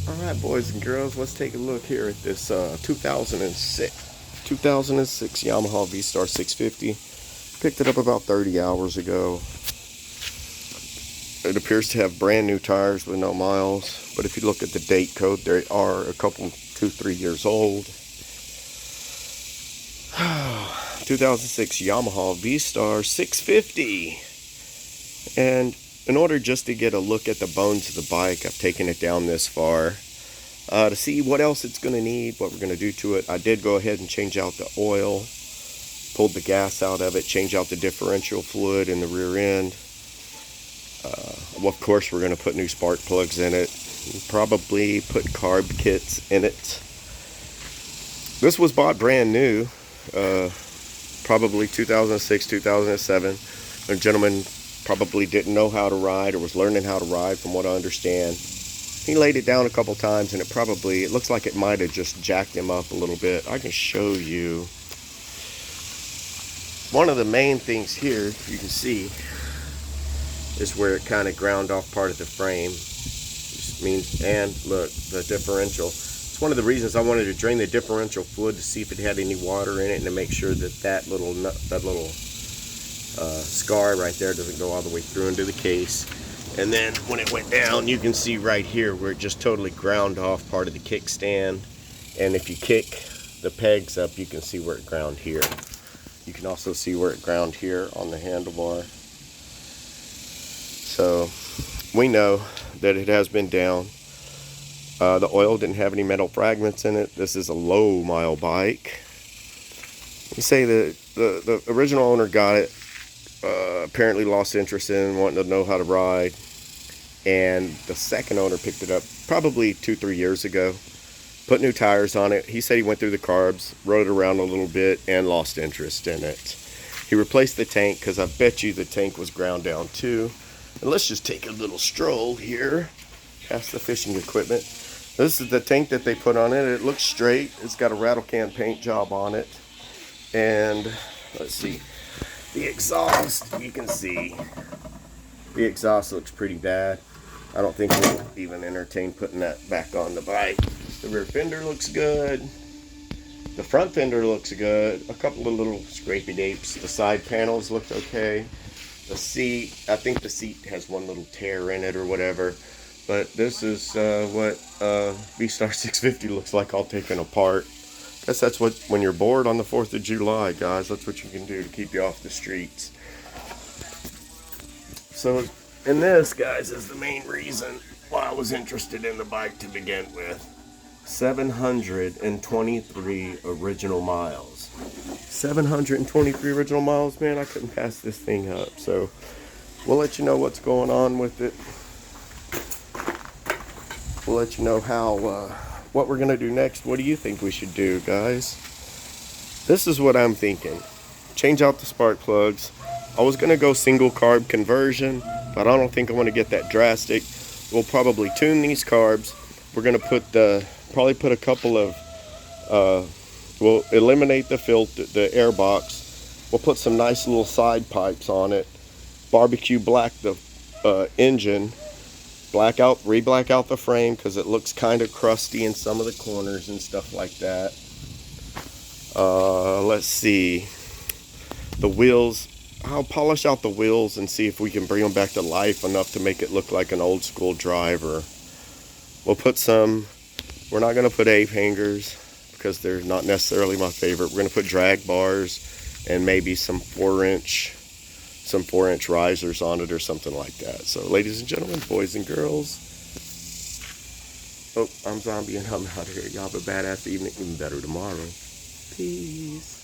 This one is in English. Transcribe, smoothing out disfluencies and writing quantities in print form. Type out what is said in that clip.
Alright, boys and girls, let's take a look here at this 2006 Yamaha V-Star 650. Picked it up about 30 hours ago. It appears to have brand new tires with no miles, but if you look at the date code, they are a couple, 2-3 years old. 2006 Yamaha V-Star 650. And in order just to get a look at the bones of the bike, I've taken it down this far to see what else it's going to need, what we're going to do to it. I did go ahead and change out the oil, pulled the gas out of it, change out the differential fluid in the rear end. Well, of course, we're going to put new spark plugs in it, probably put carb kits in it. This was bought brand new, probably 2006, 2007. A gentleman probably didn't know how to ride or was learning how to ride, from what I understand. He laid it down a couple times and it looks like it might have just jacked him up a little bit. I can show you. One of the main things here, you can see, is where it kind of ground off part of the frame. And look, the differential. It's one of the reasons I wanted to drain the differential fluid to see if it had any water in it, and to make sure that that little scar right there doesn't go all the way through into the case. And then when it went down, you can see right here where it just totally ground off part of the kickstand. And if you kick the pegs up, you can see where it ground here. You can also see where it ground here on the handlebar. So we know that it has been down. The oil didn't have any metal fragments in it. This is a low mile bike. You say that the original owner got it, apparently lost interest in wanting to know how to ride, and the second owner picked it up probably 2-3 years ago, put new tires on it. He said he went through the carbs, rode it around a little bit, and lost interest in it. He replaced the tank because I bet you the tank was ground down too. And let's just take a little stroll here past the fishing equipment. This is the tank that they put on it. It looks straight. It's got a rattle can paint job on it. And let's see, the exhaust, you can see the exhaust looks pretty bad. I don't think we'll even entertain putting that back on the bike. The rear fender looks good. The front fender looks good. A couple of little scrapey dapes. The side panels looked okay. The seat, I think the seat has one little tear in it or whatever. But this is what V-Star 650 looks like all taken apart. Guess that's what, when you're bored on the 4th of July, guys, that's what you can do to keep you off the streets. So, and this, guys, is the main reason why I was interested in the bike to begin with. 723 original miles. 723 original miles, man, I couldn't pass this thing up. So, we'll let you know what's going on with it. We'll let you know how, what we're going to do next. What do you think we should do, guys? This is what I'm thinking. Change out the spark plugs. I was going to go single carb conversion, but I don't think I want to get that drastic. We'll probably tune these carbs. We're going to put probably put a couple of, we'll eliminate the air box. We'll put some nice little side pipes on it. Barbecue black the engine. Re-black out the frame because it looks kind of crusty in some of the corners and stuff like that. Let's see. The wheels, I'll polish out the wheels and see if we can bring them back to life enough to make it look like an old school driver. We'll put we're not going to put ape hangers because they're not necessarily my favorite. We're going to put drag bars and maybe some 4-inch risers on it or something like that. So, ladies and gentlemen, boys and girls, I'm Zombie and I'm out here. Y'all have a badass evening, even better tomorrow. Peace.